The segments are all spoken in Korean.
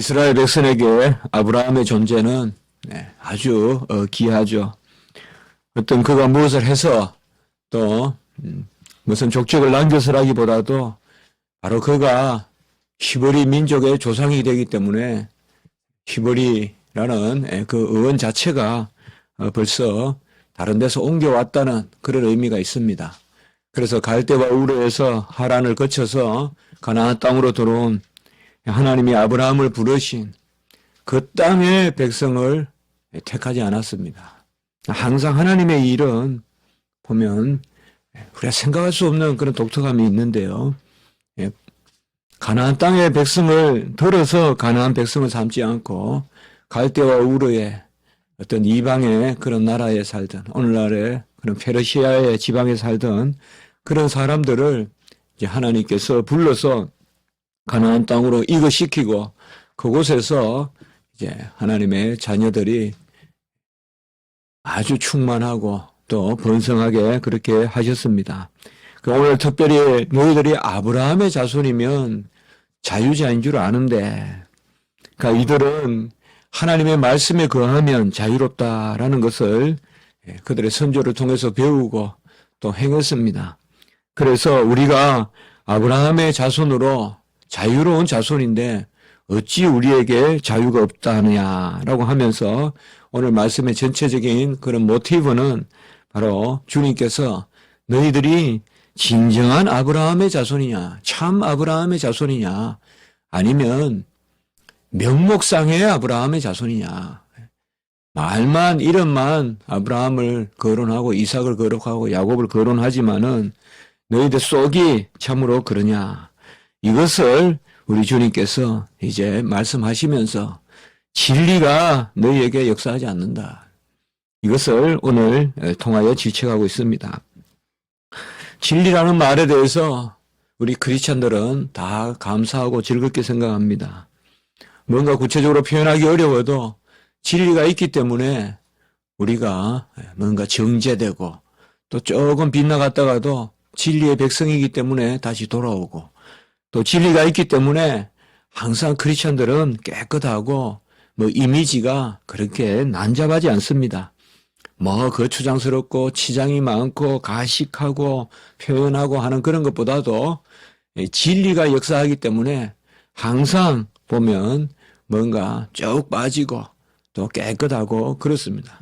이스라엘 백성에게 아브라함의 존재는 아주 귀하죠. 어떤 그가 무엇을 해서 또 무슨 족적을 남겨서라기보다도 바로 그가 히브리 민족의 조상이 되기 때문에 히브리라는 그 의원 자체가 벌써 다른 데서 옮겨왔다는 그런 의미가 있습니다. 그래서 갈대와 우르에서 하란을 거쳐서 가나안 땅으로 들어온 하나님이 아브라함을 부르신 그 땅의 백성을 택하지 않았습니다. 항상 하나님의 일은 보면 우리가 생각할 수 없는 그런 독특함이 있는데요. 가나안 땅의 백성을 들어서 가나안 백성을 삼지 않고 갈대와 우르의 어떤 이방의 그런 나라에 살던 오늘날의 그런 페르시아의 지방에 살던 그런 사람들을 이제 하나님께서 불러서 가나안 땅으로 이거시키고 그곳에서 이제 하나님의 자녀들이 아주 충만하고 또 번성하게 그렇게 하셨습니다. 오늘 특별히 너희들이 아브라함의 자손이면 자유자인 줄 아는데, 그러니까 이들은 하나님의 말씀에 거하면 자유롭다라는 것을 그들의 선조를 통해서 배우고 또 행했습니다. 그래서 우리가 아브라함의 자손으로 자유로운 자손인데 어찌 우리에게 자유가 없다느냐라고 하면서 오늘 말씀의 전체적인 그런 모티브는 바로 주님께서 너희들이 진정한 아브라함의 자손이냐, 참 아브라함의 자손이냐, 아니면 명목상의 아브라함의 자손이냐. 말만 이름만 아브라함을 거론하고 이삭을 거론하고 야곱을 거론하지만은 너희들 속이 참으로 그러냐. 이것을 우리 주님께서 이제 말씀하시면서 진리가 너희에게 역사하지 않는다. 이것을 오늘 통하여 지적하고 있습니다. 진리라는 말에 대해서 우리 크리스찬들은 다 감사하고 즐겁게 생각합니다. 뭔가 구체적으로 표현하기 어려워도 진리가 있기 때문에 우리가 뭔가 정제되고 또 조금 빗나갔다가도 진리의 백성이기 때문에 다시 돌아오고 또 진리가 있기 때문에 항상 크리스찬들은 깨끗하고 이미지가 그렇게 난잡하지 않습니다. 거추장스럽고 치장이 많고 가식하고 표현하고 하는 그런 것보다도 진리가 역사하기 때문에 항상 보면 뭔가 쭉 빠지고 또 깨끗하고 그렇습니다.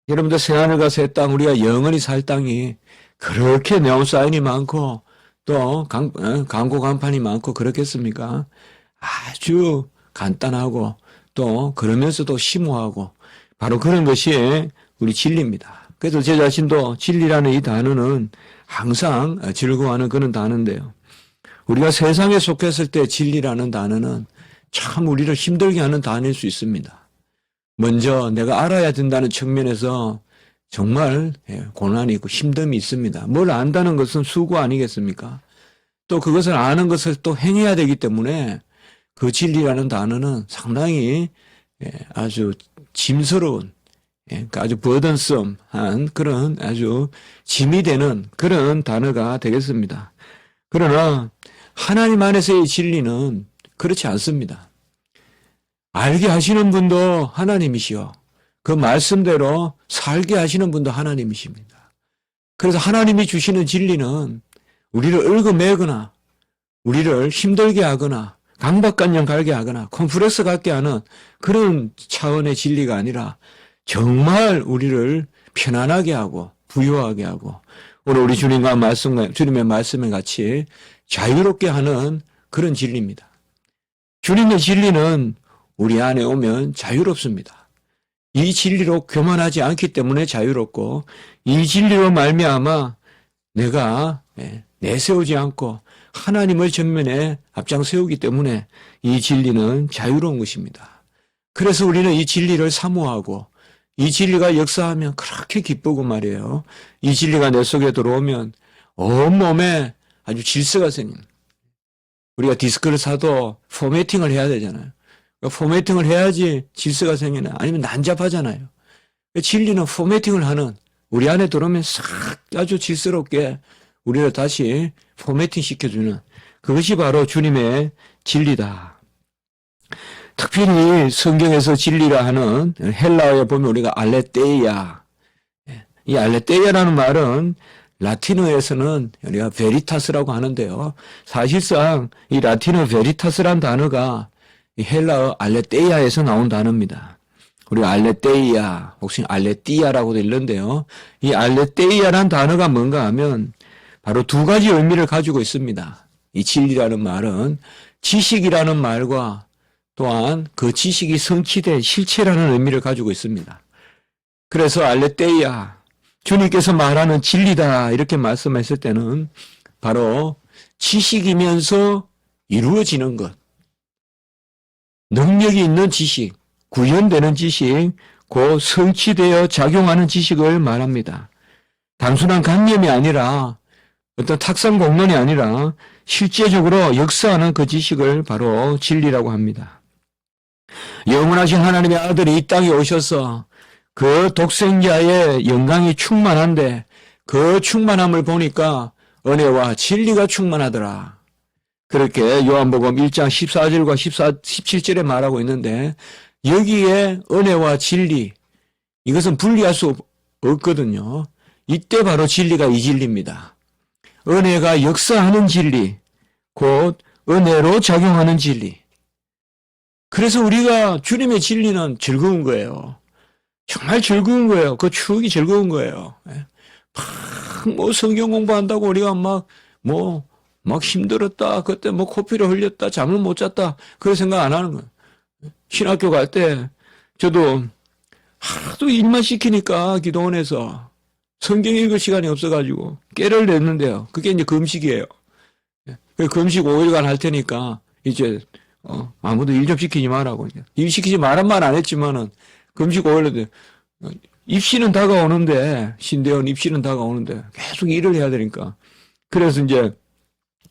여러분들 새하늘과 새 땅, 우리가 영원히 살 땅이 그렇게 네온사인이 많고 또 광고 간판이 많고 그렇겠습니까? 아주 간단하고 또 그러면서도 심오하고 바로 그런 것이 우리 진리입니다. 그래서 제 자신도 진리라는 이 단어는 항상 즐거워하는 그런 단어인데요. 우리가 세상에 속했을 때 진리라는 단어는 참 우리를 힘들게 하는 단어일 수 있습니다. 먼저 내가 알아야 된다는 측면에서 정말 고난이 있고 힘듦이 있습니다. 뭘 안다는 것은 수고 아니겠습니까? 또 그것을 아는 것을 또 행해야 되기 때문에 그 진리라는 단어는 상당히 아주 짐스러운, 그러니까 아주 버든썸한 그런 아주 짐이 되는 그런 단어가 되겠습니다. 그러나 하나님 안에서의 진리는 그렇지 않습니다. 알게 하시는 분도 하나님이시요. 그 말씀대로 살게 하시는 분도 하나님이십니다. 그래서 하나님이 주시는 진리는 우리를 얽어매거나 우리를 힘들게 하거나 강박관념 갈게 하거나 콤플렉스 갖게 하는 그런 차원의 진리가 아니라 정말 우리를 편안하게 하고 부유하게 하고 오늘 우리 주님의 말씀에 같이 자유롭게 하는 그런 진리입니다. 주님의 진리는 우리 안에 오면 자유롭습니다. 이 진리로 교만하지 않기 때문에 자유롭고 이 진리로 말미암아 내가 내세우지 않고 하나님을 전면에 앞장세우기 때문에 이 진리는 자유로운 것입니다. 그래서 우리는 이 진리를 사모하고 이 진리가 역사하면 그렇게 기쁘고 말이에요. 이 진리가 내 속에 들어오면 온몸에 아주 질서가 생깁니다. 우리가 디스크를 사도 포매팅을 해야 되잖아요. 포매팅을 해야지 질서가 생기나 아니면 난잡하잖아요. 진리는 포매팅을 하는 우리 안에 들어오면 싹 아주 질스럽게 우리를 다시 포매팅 시켜주는 그것이 바로 주님의 진리다. 특별히 성경에서 진리라 하는 헬라어에 보면 우리가 알레테이아, 이 알레테이아라는 말은 라틴어에서는 우리가 베리타스라고 하는데요. 사실상 이 라틴어 베리타스란 단어가 이 헬라어 알레테이아에서 나온 단어입니다. 우리가 알레테이아, 혹시 알레티아라고도 읽는데요. 이 알레테이아란 단어가 뭔가 하면 바로 두 가지 의미를 가지고 있습니다. 이 진리라는 말은 지식이라는 말과 또한 그 지식이 성취된 실체라는 의미를 가지고 있습니다. 그래서 알레테이아, 주님께서 말하는 진리다 이렇게 말씀했을 때는 바로 지식이면서 이루어지는 것, 능력이 있는 지식, 구현되는 지식, 곧 성취되어 작용하는 지식을 말합니다. 단순한 관념이 아니라 어떤 탁상 공론이 아니라 실제적으로 역사하는 그 지식을 바로 진리라고 합니다. 영원하신 하나님의 아들이 이 땅에 오셔서 그 독생자의 영광이 충만한데 그 충만함을 보니까 은혜와 진리가 충만하더라. 그렇게 요한복음 1장 14절과 17절에 말하고 있는데 여기에 은혜와 진리, 이것은 분리할 수 없거든요. 이때 바로 진리가 이 진리입니다. 은혜가 역사하는 진리, 곧 은혜로 작용하는 진리. 그래서 우리가 주님의 진리는 즐거운 거예요. 정말 즐거운 거예요. 그 추억이 즐거운 거예요. 막 성경 공부한다고 우리가 막 힘들었다. 그때 코피를 흘렸다. 잠을 못 잤다. 그런 생각 안 하는 거예요. 신학교 갈 때 저도 하도 일만 시키니까 기도원에서 성경 읽을 시간이 없어가지고 깨를 냈는데요. 그게 이제 금식이에요. 금식 5일간 할 테니까 이제 아무도 일 좀 시키지 말라고. 일 시키지 말란 말 안 했지만은 금식 5일 입시는 다가오는데 신대원 입시는 다가오는데 계속 일을 해야 되니까 그래서 이제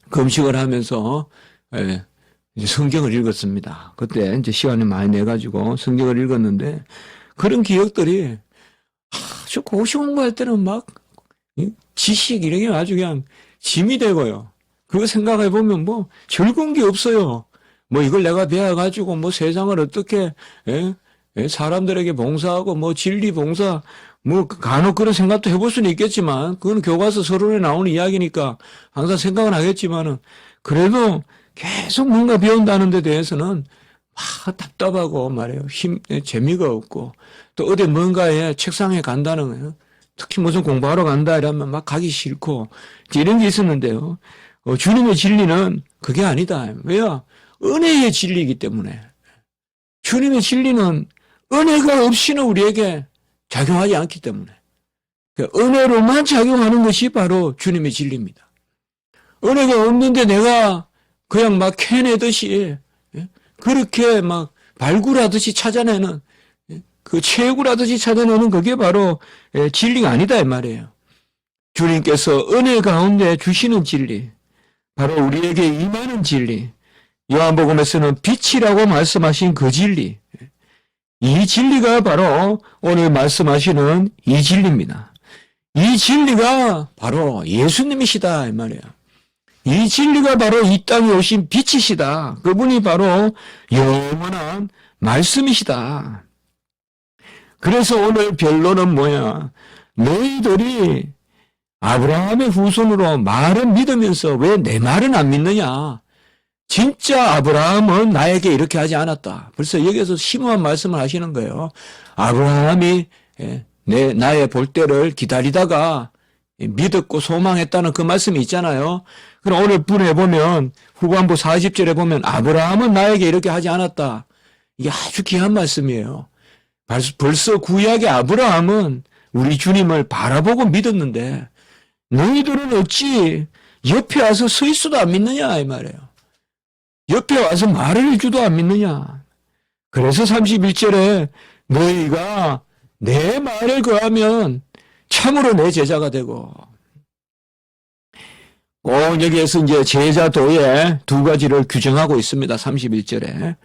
금식을 하면서 이제 성경을 읽었습니다. 그때 이제 시간을 많이 내가지고 성경을 읽었는데 그런 기억들이 저 고시 공부할 때는 막 지식 이런 게 아주 그냥 짐이 되고요. 그거 생각해 보면 즐거운 게 없어요. 이걸 내가 배워가지고 세상을 어떻게 사람들에게 봉사하고 진리 봉사 간혹 그런 생각도 해볼 수는 있겠지만 그건 교과서 서론에 나오는 이야기니까 항상 생각은 하겠지만은 그래도 계속 뭔가 배운다는 데 대해서는 막 답답하고 말이에요. 재미가 없고 또 어디 뭔가에 책상에 간다는 거예요. 특히 무슨 공부하러 간다 이러면 막 가기 싫고 이런 게 있었는데요. 주님의 진리는 그게 아니다. 왜요? 은혜의 진리이기 때문에. 주님의 진리는 은혜가 없이는 우리에게 작용하지 않기 때문에. 은혜로만 작용하는 것이 바로 주님의 진리입니다. 은혜가 없는데 내가 그냥 막 캐내듯이 그렇게 막 발굴하듯이 찾아내는 그 채굴하듯이 찾아내는 그게 바로 진리가 아니다 이 말이에요. 주님께서 은혜 가운데 주시는 진리, 바로 우리에게 임하는 진리, 요한복음에서는 빛이라고 말씀하신 그 진리, 이 진리가 바로 오늘 말씀하시는 이 진리입니다. 이 진리가 바로 예수님이시다 이 말이에요. 이 진리가 바로 이 땅에 오신 빛이시다. 그분이 바로 영원한 말씀이시다. 그래서 오늘 변론은 뭐야? 너희들이 아브라함의 후손으로 말은 믿으면서 왜 내 말은 안 믿느냐? 진짜 아브라함은 나에게 이렇게 하지 않았다. 벌써 여기서 심오한 말씀을 하시는 거예요. 아브라함이 나의 볼 때를 기다리다가 믿었고 소망했다는 그 말씀이 있잖아요. 그럼 오늘 분에 보면 후반부 40절에 보면 아브라함은 나에게 이렇게 하지 않았다. 이게 아주 귀한 말씀이에요. 벌써 구약의 아브라함은 우리 주님을 바라보고 믿었는데 너희들은 어찌 옆에 와서 서 있어도 안 믿느냐 이 말이에요. 옆에 와서 말을 해주도 안 믿느냐. 그래서 31절에 너희가 내 말을 거하면 참으로 내 제자가 되고 꼭 여기에서 이제 제자도의 두 가지를 규정하고 있습니다. 31절에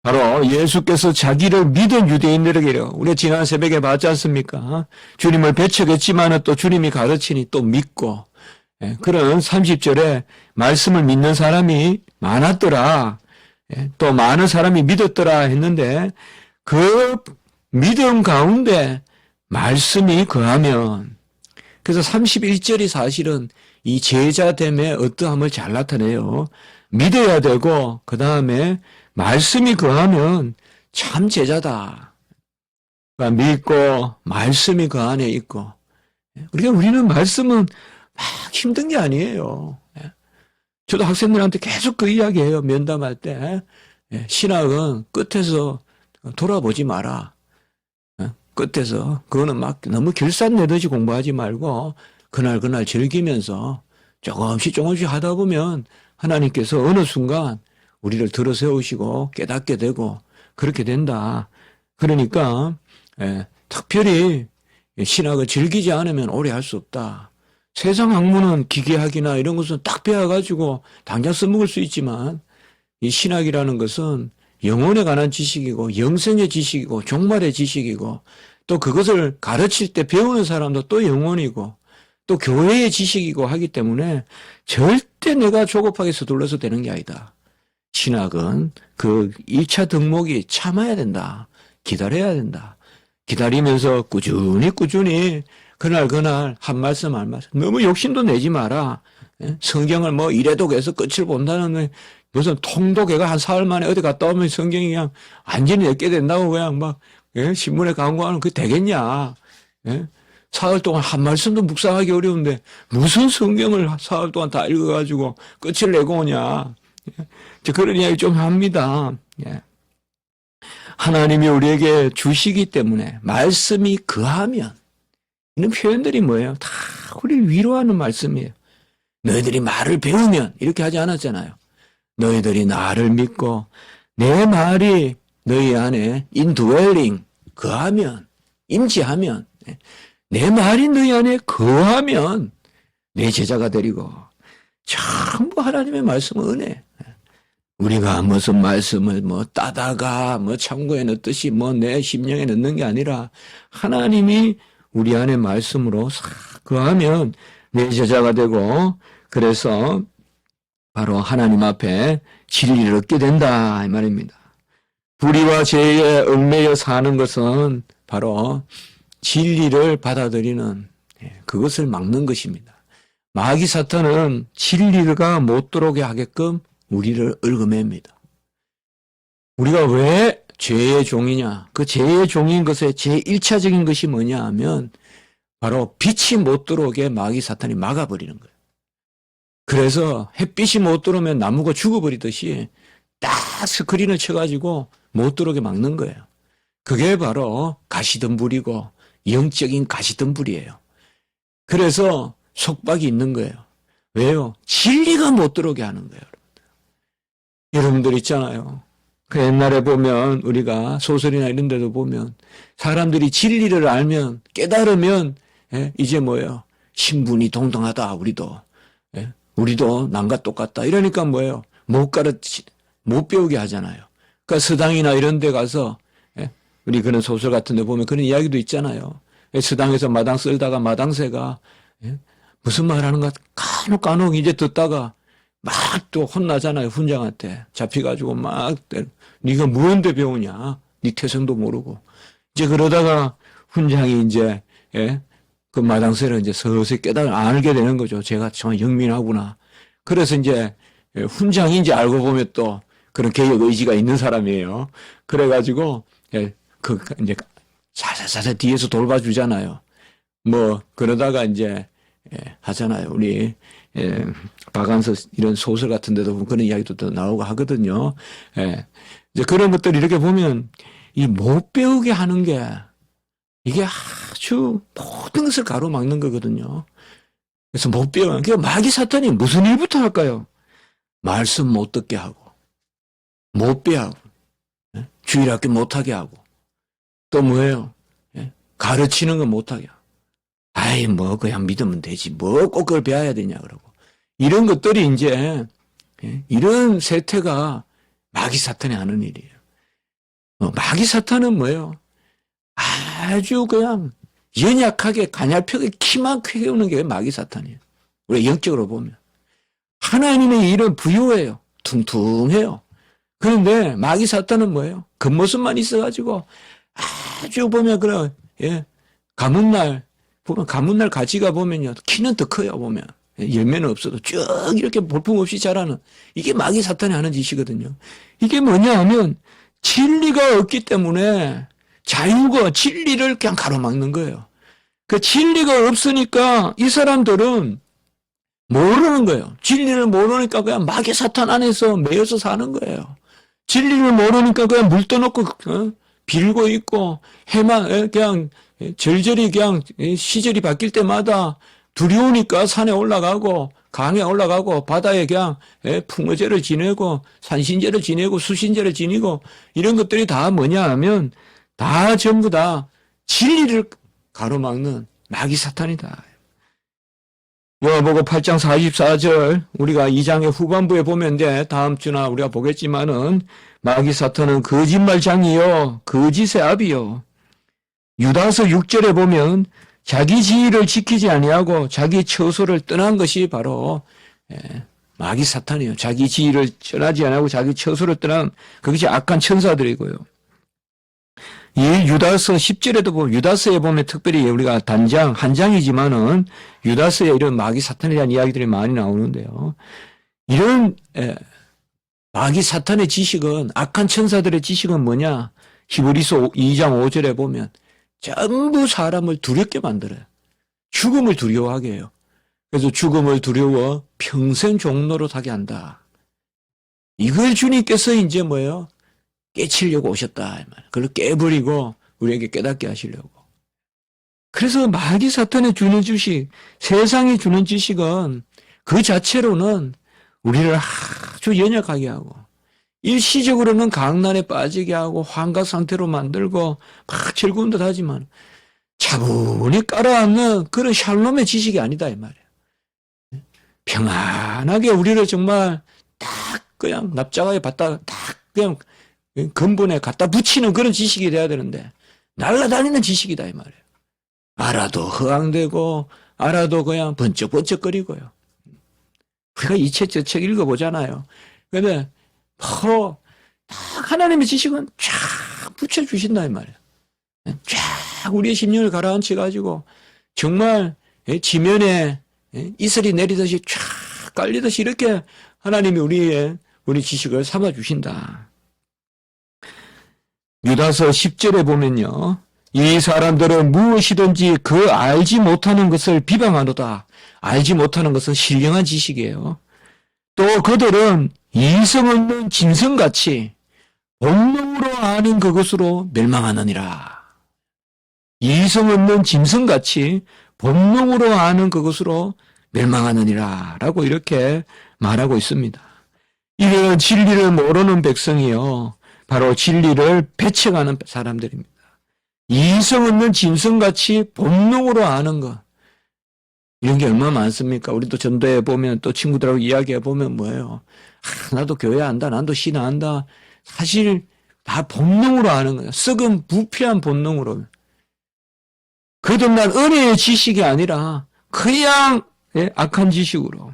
바로 예수께서 자기를 믿은 유대인들에게요. 우리가 지난 새벽에 봤지 않습니까? 주님을 배척했지만 또 주님이 가르치니 또 믿고 그런 30절에 말씀을 믿는 사람이 많았더라. 예, 또 많은 사람이 믿었더라 했는데 그 믿음 가운데 말씀이 거하면, 그래서 31절이 사실은 이 제자됨의 어떠함을 잘 나타내요. 믿어야 되고 그 다음에 말씀이 거하면 참 제자다. 그러니까 믿고 말씀이 그 안에 있고, 그러니까 우리는 말씀은 막 힘든 게 아니에요. 저도 학생들한테 계속 그 이야기해요. 면담할 때. 신학은 끝에서 돌아보지 마라. 끝에서 그거는 막 너무 결산내듯이 공부하지 말고 그날 즐기면서 조금씩 하다 보면 하나님께서 어느 순간 우리를 들어 세우시고 깨닫게 되고 그렇게 된다. 그러니까 특별히 신학을 즐기지 않으면 오래 할 수 없다. 세상 학문은 기계학이나 이런 것은 딱 배워가지고 당장 써먹을 수 있지만 이 신학이라는 것은 영혼에 관한 지식이고 영생의 지식이고 종말의 지식이고 또 그것을 가르칠 때 배우는 사람도 또 영혼이고 또 교회의 지식이고 하기 때문에 절대 내가 조급하게 서둘러서 되는 게 아니다. 신학은 그 1차 덕목이 참아야 된다. 기다려야 된다. 기다리면서 꾸준히 그날 한 말씀 너무 욕심도 내지 마라. 성경을 뭐 이래독해서 끝을 본다는 무슨 통독해가 한 사흘 만에 어디 갔다 오면 성경이 그냥 완전히 읽게 된다고 그냥 막 신문에 광고하는 그게 되겠냐. 사흘 동안 한 말씀도 묵상하기 어려운데 무슨 성경을 사흘 동안 다 읽어가지고 끝을 내고 오냐. 그런 이야기 좀 합니다. 하나님이 우리에게 주시기 때문에 말씀이 거하면, 이런 표현들이 뭐예요? 다 우리를 위로하는 말씀이에요. 너희들이 말을 배우면 이렇게 하지 않았잖아요. 너희들이 나를 믿고 내 말이 너희 안에 indwelling 거하면, 임지하면, 내 말이 너희 안에 거하면 내 제자가 되리고. 전부 하나님의 말씀은 은혜. 우리가 무슨 말씀을 뭐 따다가 뭐 창고에 넣듯이 뭐 내 심령에 넣는 게 아니라 하나님이 우리 안에 말씀으로 싹 거하면 내 제자가 되고, 그래서 바로 하나님 앞에 진리를 얻게 된다 이 말입니다. 불의와 죄에 얽매여 사는 것은 바로 진리를 받아들이는, 그것을 막는 것입니다. 마귀 사탄은 진리가 못 들어오게 하게끔 우리를 얽어맵니다. 우리가 왜 죄의 종이냐? 그 죄의 종인 것의 제1차적인 것이 뭐냐 하면 바로 빛이 못 들어오게 마귀 사탄이 막아버리는 거예요. 그래서 햇빛이 못 들어오면 나무가 죽어버리듯이 딱 스크린을 쳐가지고 못 들어오게 막는 거예요. 그게 바로 가시덤불이고 영적인 가시덤불이에요. 그래서 속박이 있는 거예요. 왜요? 진리가 못 들어오게 하는 거예요. 여러분들 있잖아요. 그 옛날에 보면 우리가 소설이나 이런 데도 보면 사람들이 진리를 알면 깨달으면 이제 뭐예요? 신분이 동등하다 우리도. 우리도 남과 똑같다. 이러니까 뭐예요? 못 배우게 하잖아요. 그러니까 서당이나 이런 데 가서 우리 그런 소설 같은 데 보면 그런 이야기도 있잖아요. 서당에서 마당 쓸다가 마당새가 무슨 말 하는 것 간혹 이제 듣다가 막 또 혼나잖아요. 훈장한테 잡혀가지고 막 네가 뭔데 배우냐? 네 태생도 모르고. 이제 그러다가 훈장이 이제 그 마당새를 이제 서서히 알게 되는 거죠. 제가 정말 영민하구나. 그래서 이제 훈장인지 알고 보면 또 그런 개혁 의지가 있는 사람이에요. 그래가지고 그 이제 사사사사 뒤에서 돌봐주잖아요. 뭐 그러다가 이제 하잖아요. 우리 박완서 이런 소설 같은 데도 보면 그런 이야기도 또 나오고 하거든요. 이제 그런 것들 이렇게 보면 이 못 배우게 하는 게 이게 아주 모든 것을 가로막는 거거든요. 그래서 못 배우는, 그러니까 마귀 사탄이 무슨 일부터 할까요? 말씀 못 듣게 하고, 못 배하고, 주일학교 못하게 하고, 또 뭐예요? 가르치는 거 못하게 하고. 아이, 뭐, 그냥 믿으면 되지. 뭐 꼭 그걸 배워야 되냐, 그러고. 이런 것들이 이제, 이런 세태가 마귀 사탄이 하는 일이에요. 마귀 사탄은 뭐예요? 아주 그냥 연약하게 가냘프게 키만 크게 오는 게 마귀 사탄이에요. 우리 영적으로 보면. 하나님의 일은 부유해요. 퉁퉁해요. 그런데 마귀 사탄은 뭐예요? 겉모습만 있어가지고 아주 보면 그런 가문날 보면 가문날 가지가 보면요 키는 더 커요 보면 열매는 없어도 쭉 이렇게 볼품없이 자라는 이게 마귀 사탄이 하는 짓이거든요. 이게 뭐냐 하면 진리가 없기 때문에 자유가 진리를 그냥 가로막는 거예요. 그 진리가 없으니까 이 사람들은 모르는 거예요. 진리를 모르니까 그냥 마귀 사탄 안에서 매여서 사는 거예요. 진리를 모르니까 그냥 물 떠놓고 빌고 있고 해만 그냥 절절히 그냥 시절이 바뀔 때마다 두려우니까 산에 올라가고 강에 올라가고 바다에 그냥 풍어제를 지내고 산신제를 지내고 수신제를 지내고 이런 것들이 다 뭐냐 하면 다 전부 다 진리를 가로막는 마귀 사탄이다. 요한복음 8장 44절 우리가 2장의 후반부에 보면 이제 다음 주나 우리가 보겠지만은 마귀 사탄은 거짓말장이요 거짓의 아비요. 유다서 6절에 보면 자기 지위를 지키지 아니하고 자기 처소를 떠난 것이 바로 마귀 사탄이에요. 자기 지위를 전하지 아니하고 자기 처소를 떠난 그것이 악한 천사들이고요. 이 유다서 10절에도 보면 유다서에 보면 특별히 우리가 단장 한 장이지만은 유다서에 이런 마귀 사탄에 대한 이야기들이 많이 나오는데요. 이런 마귀 사탄의 지식은 악한 천사들의 지식은 뭐냐? 히브리서 2장 5절에 보면 전부 사람을 두렵게 만들어요. 죽음을 두려워하게 해요. 그래서 죽음을 두려워 평생 종로로 타게 한다. 이걸 주님께서 이제 뭐예요? 깨치려고 오셨다. 그걸 깨버리고 우리에게 깨닫게 하시려고. 그래서 마귀 사탄이 주는 지식, 세상이 주는 지식은 그 자체로는 우리를 아주 연약하게 하고 일시적으로는 강난에 빠지게 하고 환각 상태로 만들고 막 즐거운 듯 하지만 차분히 깔아앉는 그런 샬롬의 지식이 아니다 이 말이에요. 평안하게 우리를 정말 딱 그냥 납작하게 받다 딱 그냥 근본에 갖다 붙이는 그런 지식이 돼야 되는데 날아다니는 지식이다 이 말이에요. 알아도 허황되고 알아도 그냥 번쩍번쩍거리고요. 우리가 이 책 저 책 읽어보잖아요. 근데 딱 하나님의 지식은 쫙 붙여주신다 이 말이에요. 쫙 우리의 심령을 가라앉혀가지고 정말 지면에 이슬이 내리듯이 쫙 깔리듯이 이렇게 하나님이 우리 지식을 삼아주신다. 유다서 10절에 보면요. 이 사람들은 무엇이든지 그 알지 못하는 것을 비방하노다. 알지 못하는 것은 신령한 지식이에요. 또 그들은 이성 없는 짐승같이 본능으로 아는 그것으로 멸망하느니라. 이성 없는 짐승같이 본능으로 아는 그것으로 멸망하느니라 라고 이렇게 말하고 있습니다. 이런 진리를 모르는 백성이요. 바로 진리를 배척하는 사람들입니다. 이성 없는 짐승같이 본능으로 아는 것. 이런 게 얼마나 많습니까? 우리도 전도해 보면 또 친구들하고 이야기해 보면 뭐예요? 나도 교회 안다. 나도 신앙 안다. 사실 다 본능으로 아는 거예요. 썩은 부패한 본능으로. 거듭난 은혜의 지식이 아니라 그냥 악한 지식으로.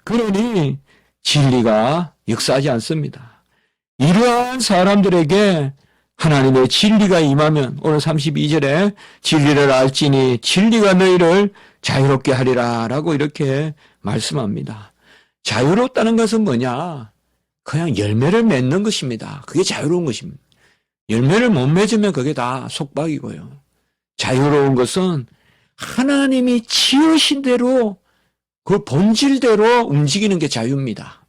그러니 진리가 역사하지 않습니다. 이러한 사람들에게 하나님의 진리가 임하면 오늘 32절에 진리를 알지니 진리가 너희를 자유롭게 하리라 라고 이렇게 말씀합니다. 자유롭다는 것은 뭐냐? 그냥 열매를 맺는 것입니다. 그게 자유로운 것입니다. 열매를 못 맺으면 그게 다 속박이고요. 자유로운 것은 하나님이 지으신 대로 그 본질대로 움직이는 게 자유입니다.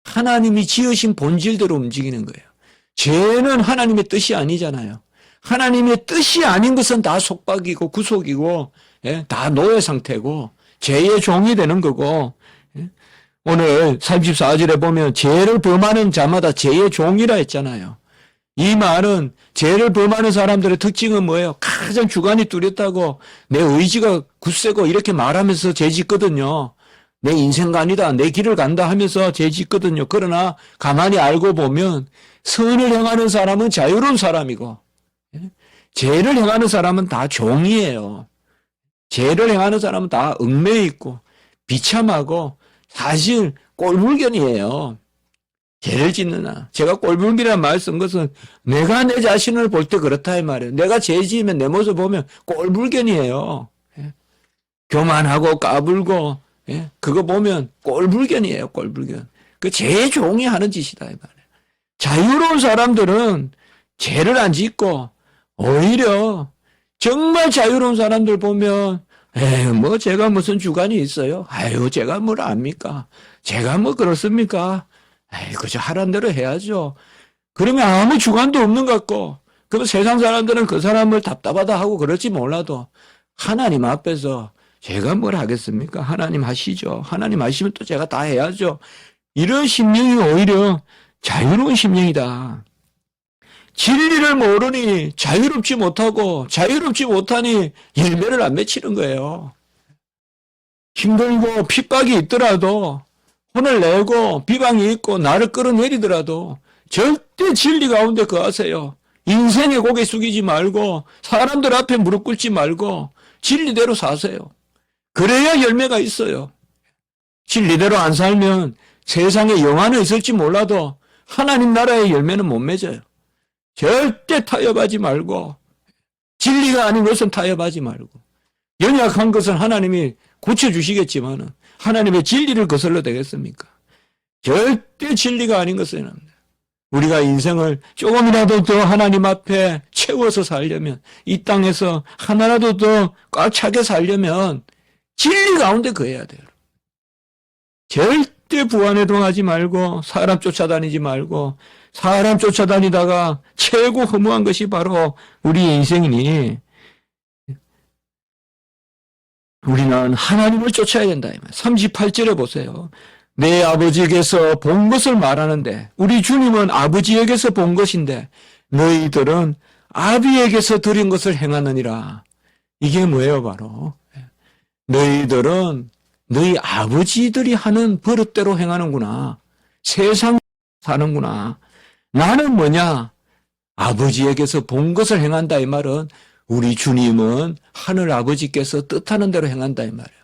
하나님이 지으신 본질대로 움직이는 거예요. 죄는 하나님의 뜻이 아니잖아요. 하나님의 뜻이 아닌 것은 다 속박이고 구속이고 다 노예 상태고 죄의 종이 되는 거고 오늘 34절에 보면 죄를 범하는 자마다 죄의 종이라 했잖아요. 이 말은 죄를 범하는 사람들의 특징은 뭐예요? 가장 주관이 뚜렷하고 내 의지가 굳세고 이렇게 말하면서 죄 짓거든요. 내 인생가 아니다. 내 길을 간다 하면서 죄 짓거든요. 그러나 가만히 알고 보면 선을 행하는 사람은 자유로운 사람이고 죄를 행하는 사람은 다 종이에요. 죄를 행하는 사람은 다 얽매여 있고 비참하고 사실 꼴불견이에요. 죄를 짓느냐. 제가 꼴불견이라는 말 쓴 것은 내가 내 자신을 볼 때 그렇다 이 말이에요. 내가 죄 지으면 내 모습 보면 꼴불견이에요. 예. 교만하고 까불고 예. 그거 보면 꼴불견이에요. 꼴불견. 그 죄의 종이 하는 짓이다 이 말이에요. 자유로운 사람들은 죄를 안 짓고 오히려 정말 자유로운 사람들 보면 뭐 제가 무슨 주관이 있어요? 아유 제가 뭘 압니까? 제가 뭐 그렇습니까? 그저 하란 대로 해야죠. 그러면 아무 주관도 없는 것 같고, 그럼 세상 사람들은 그 사람을 답답하다 하고 그럴지 몰라도 하나님 앞에서 제가 뭘 하겠습니까? 하나님 하시죠. 하나님 하시면 또 제가 다 해야죠. 이런 심령이 오히려 자유로운 심령이다. 진리를 모르니 자유롭지 못하고 자유롭지 못하니 열매를 안 맺히는 거예요. 힘들고 핍박이 있더라도 혼을 내고 비방이 있고 나를 끌어내리더라도 절대 진리 가운데 거하세요. 인생에 고개 숙이지 말고 사람들 앞에 무릎 꿇지 말고 진리대로 사세요. 그래야 열매가 있어요. 진리대로 안 살면 세상에 영화는 있을지 몰라도 하나님 나라의 열매는 못 맺어요. 절대 타협하지 말고 진리가 아닌 것은 타협하지 말고 연약한 것은 하나님이 고쳐주시겠지만 하나님의 진리를 거슬러 되겠습니까? 절대 진리가 아닌 것은 우리가 인생을 조금이라도 더 하나님 앞에 채워서 살려면 이 땅에서 하나라도 더 꽉 차게 살려면 진리 가운데 거해야 돼요. 절대 부안해동하지 말고 사람 쫓아다니지 말고 사람 쫓아다니다가 최고 허무한 것이 바로 우리의 인생이니 우리는 하나님을 쫓아야 된다. 38절에 보세요. 내 아버지에게서 본 것을 말하는데 우리 주님은 아버지에게서 본 것인데 너희들은 아비에게서 들은 것을 행하느니라. 이게 뭐예요 바로. 너희들은 너희 아버지들이 하는 버릇대로 행하는구나. 세상 사는구나. 나는 뭐냐? 아버지에게서 본 것을 행한다 이 말은 우리 주님은 하늘 아버지께서 뜻하는 대로 행한다 이 말이에요.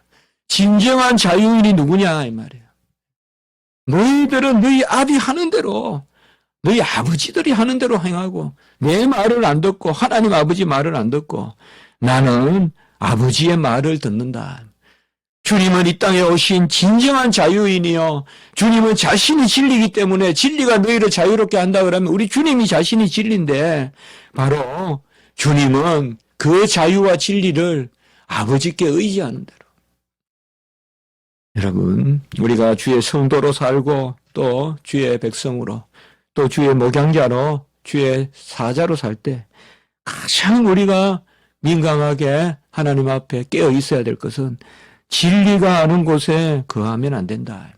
진정한 자유인이 누구냐 이 말이에요. 너희들은 너희 아비 하는 대로 너희 아버지들이 하는 대로 행하고 내 말을 안 듣고 하나님 아버지 말을 안 듣고 나는 아버지의 말을 듣는다. 주님은 이 땅에 오신 진정한 자유인이요. 주님은 자신이 진리이기 때문에 진리가 너희를 자유롭게 한다 그러면 우리 주님이 자신이 진리인데 바로 주님은 그 자유와 진리를 아버지께 의지하는 대로. 여러분, 우리가 주의 성도로 살고 또 주의 백성으로 또 주의 목양자로 주의 사자로 살 때 가장 우리가 민감하게 하나님 앞에 깨어 있어야 될 것은 진리가 아는 곳에 거하면 안 된다.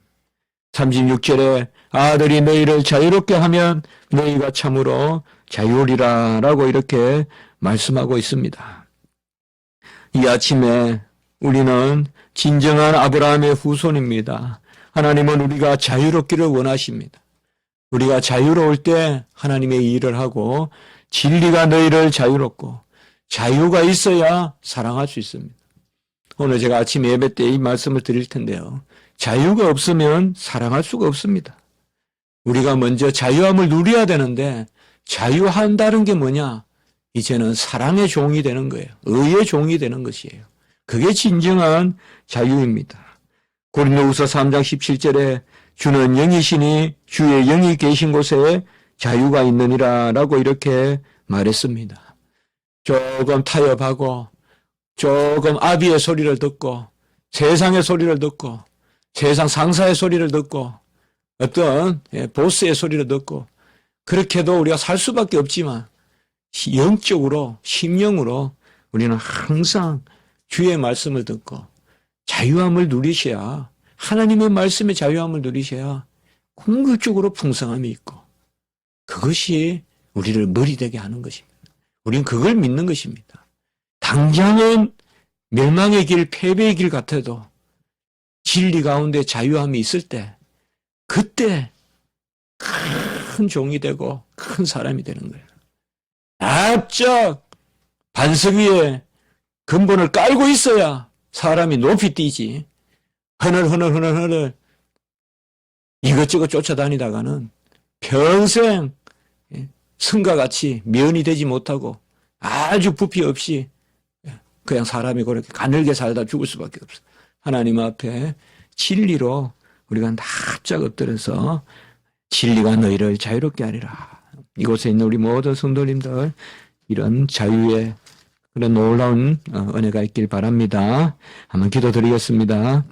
36절에 아들이 너희를 자유롭게 하면 너희가 참으로 자유리라 라고 이렇게 말씀하고 있습니다. 이 아침에 우리는 진정한 아브라함의 후손입니다. 하나님은 우리가 자유롭기를 원하십니다. 우리가 자유로울 때 하나님의 일을 하고 진리가 너희를 자유롭고 자유가 있어야 사랑할 수 있습니다. 오늘 제가 아침 예배 때 이 말씀을 드릴 텐데요. 자유가 없으면 사랑할 수가 없습니다. 우리가 먼저 자유함을 누려야 되는데 자유한다는 게 뭐냐? 이제는 사랑의 종이 되는 거예요. 의의 종이 되는 것이에요. 그게 진정한 자유입니다. 고린도후서 3장 17절에 주는 영이시니 주의 영이 계신 곳에 자유가 있느니라 라고 이렇게 말했습니다. 조금 타협하고 조금 아비의 소리를 듣고 세상의 소리를 듣고 세상 상사의 소리를 듣고 어떤 보스의 소리를 듣고 그렇게도 우리가 살 수밖에 없지만 영적으로 심령으로 우리는 항상 주의 말씀을 듣고 자유함을 누리셔야 하나님의 말씀의 자유함을 누리셔야 궁극적으로 풍성함이 있고 그것이 우리를 머리되게 하는 것입니다. 우리는 그걸 믿는 것입니다. 당장은 멸망의 길, 패배의 길 같아도 진리 가운데 자유함이 있을 때 그때 큰 종이 되고 큰 사람이 되는 거예요. 납작 반석 위에 근본을 깔고 있어야 사람이 높이 뛰지. 흐느흐느 이것저것 쫓아다니다가는 평생 승과 같이 면이 되지 못하고 아주 부피 없이 그냥 사람이 그렇게 가늘게 살다 죽을 수밖에 없어. 하나님 앞에 진리로 우리가 납작 엎드려서 진리가 너희를 자유롭게 하리라. 이곳에 있는 우리 모든 성도님들 이런 자유의 그런 놀라운 은혜가 있길 바랍니다. 한번 기도드리겠습니다.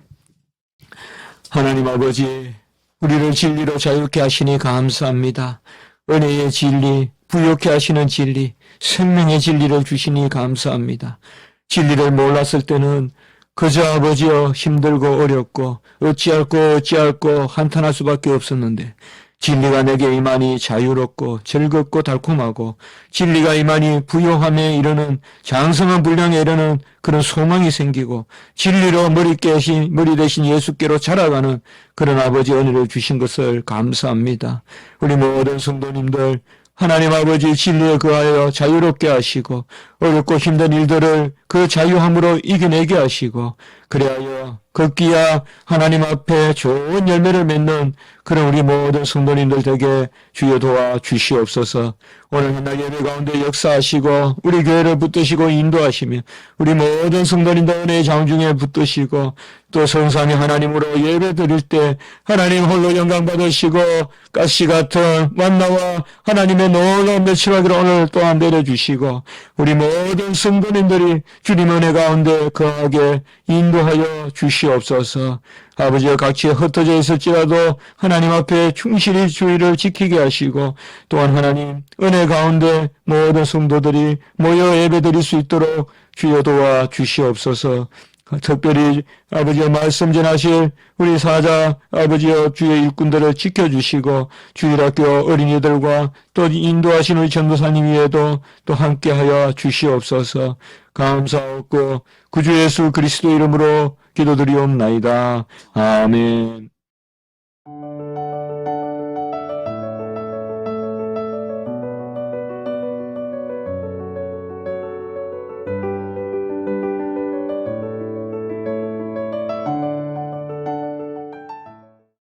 하나님 아버지, 우리를 진리로 자유롭게 하시니 감사합니다. 은혜의 진리, 부욕케 하시는 진리, 생명의 진리를 주시니 감사합니다. 진리를 몰랐을 때는 그저 아버지여 힘들고 어렵고 어찌할꼬 한탄할 수밖에 없었는데 진리가 내게 임하니 자유롭고 즐겁고 달콤하고 진리가 임하니 부요함에 이르는 장성한 분량에 이르는 그런 소망이 생기고 진리로 머리 대신 예수께로 자라가는 그런 아버지 은혜를 주신 것을 감사합니다. 우리 모든 성도님들 하나님 아버지 진리에 거하여 자유롭게 하시고 어렵고 힘든 일들을 그 자유함으로 이겨내게 하시고 그리하여 걷기야 하나님 앞에 좋은 열매를 맺는 그런 우리 모든 성도님들 되게 주여 도와 주시옵소서. 오늘 한날 예배 가운데 역사하시고 우리 교회를 붙드시고 인도하시며 우리 모든 성도님들 은혜의 장중에 붙드시고 또 성삼위 하나님으로 예배 드릴 때 하나님 홀로 영광 받으시고 가시 같은 만나와 하나님의 놀라운 멸치라기를 오늘 또한 내려주시고 우리 모든 성도님들이 주님 은혜 가운데 거하게 인도하여 주시옵소서. 아버지여 각지에 흩어져 있을지라도 하나님 앞에 충실히 주의를 지키게 하시고 또한 하나님 은혜 가운데 모든 성도들이 모여 예배드릴 수 있도록 주여 도와 주시옵소서. 특별히 아버지여 말씀 전하실 우리 사자 아버지여 주의 일꾼들을 지켜주시고 주일학교 어린이들과 또 인도하신 우리 전도사님 위에도 또 함께하여 주시옵소서. 감사하고 구주 예수 그리스도 이름으로 기도드리옵나이다. 아멘.